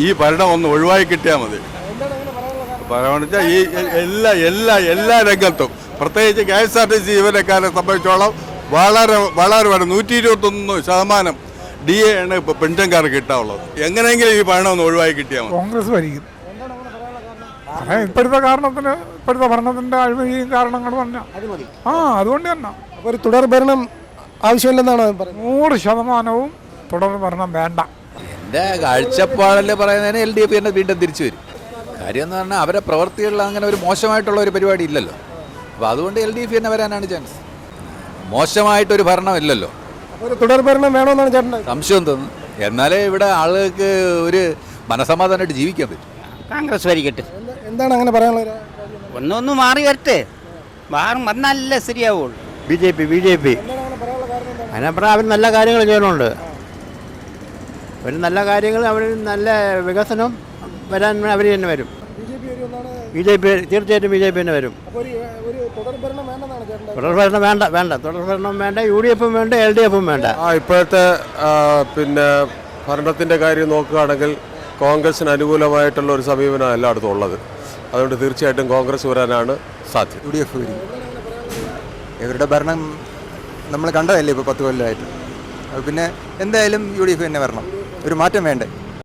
ഈ ഭരണം ഒന്ന് ഒഴിവാക്കി കിട്ടിയാൽ മതി. ഭരണം വെച്ചാൽ ഈ എല്ലാ രംഗത്തും പ്രത്യേകിച്ച് KSRTC ജീവനക്കാരെ സംബന്ധിച്ചോളം വളരെ 121% DA ആണ് ഇപ്പോൾ പെൻഷൻകാർക്ക് കിട്ടാനുള്ളത്. എങ്ങനെയെങ്കിലും ഈ ഭരണം ഒന്ന് ഒഴിവാക്കി കിട്ടിയാൽ മതി. കോൺഗ്രസ് ഭരിക്കും. ഇപ്പോഴത്തെ ഭരണത്തിന്റെ അഴിമതിയും കാരണങ്ങൾ തന്നെ. അതുകൊണ്ട് തന്നെ ഒരു തുടർ ഭരണം ആവശ്യമില്ലെന്നാണ് പറയുന്നത്. 100% തുടർ ഭരണം വേണ്ട. എൻ്റെ കാഴ്ചപ്പാടല്ലേ പറയുന്നതിന് LDF തന്നെ വീണ്ടും തിരിച്ചു വരും. കാര്യം എന്ന് പറഞ്ഞാൽ അവരെ പ്രവൃത്തികളിൽ അങ്ങനെ ഒരു മോശമായിട്ടുള്ള ഒരു പരിപാടി ഇല്ലല്ലോ. അപ്പോൾ അതുകൊണ്ട് LDF തന്നെ വരാനാണ് ചാൻസ്. മോശമായിട്ടൊരു ഭരണം ഇല്ലല്ലോ. ഒരു തുടർ ഭരണം വേണമെന്നാണ് ചേട്ടൻ സംശയം തോന്നുന്നു. എന്നാലേ ഇവിടെ ആളുകൾക്ക് ഒരു മനസമാധാനമായിട്ട് ജീവിക്കാൻ പറ്റും. കോൺഗ്രസ് ഭരിക്കട്ടെ. എന്താണ് അങ്ങനെ പറയാനുള്ളത്? ഒന്നൊന്ന് മാറി വരട്ടെ. വന്നല്ലേ ശരിയാവുള്ളൂ. BJP അതിനപ്പുറം അവർ നല്ല കാര്യങ്ങൾ ചെയ്യുന്നുണ്ട്. അവർ നല്ല കാര്യങ്ങൾ, അവർ നല്ല വികസനം വരാൻ അവർ തന്നെ വരും. BJP തീർച്ചയായിട്ടും BJP തന്നെ വരും. തുടർ ഭരണം വേണ്ട. തുടർ ഭരണം വേണ്ട. UDF വേണ്ട, LDF വേണ്ട. ഇപ്പോഴത്തെ ഭരണത്തിൻ്റെ കാര്യം നോക്കുകയാണെങ്കിൽ കോൺഗ്രസിന് അനുകൂലമായിട്ടുള്ള ഒരു സമീപനം എല്ലായിടത്തും ഉള്ളത്. അതുകൊണ്ട് തീർച്ചയായിട്ടും കോൺഗ്രസ് വരാനാണ് സാധ്യത. UDF വരും. ഇവരുടെ ഭരണം നമ്മൾ കണ്ടതല്ലേ ഇപ്പോൾ 10 കൊല്ലമായിട്ട്. പിന്നെ എന്തായാലും UDF തന്നെ വരണം. ഒരു മാറ്റം വേണ്ടേ?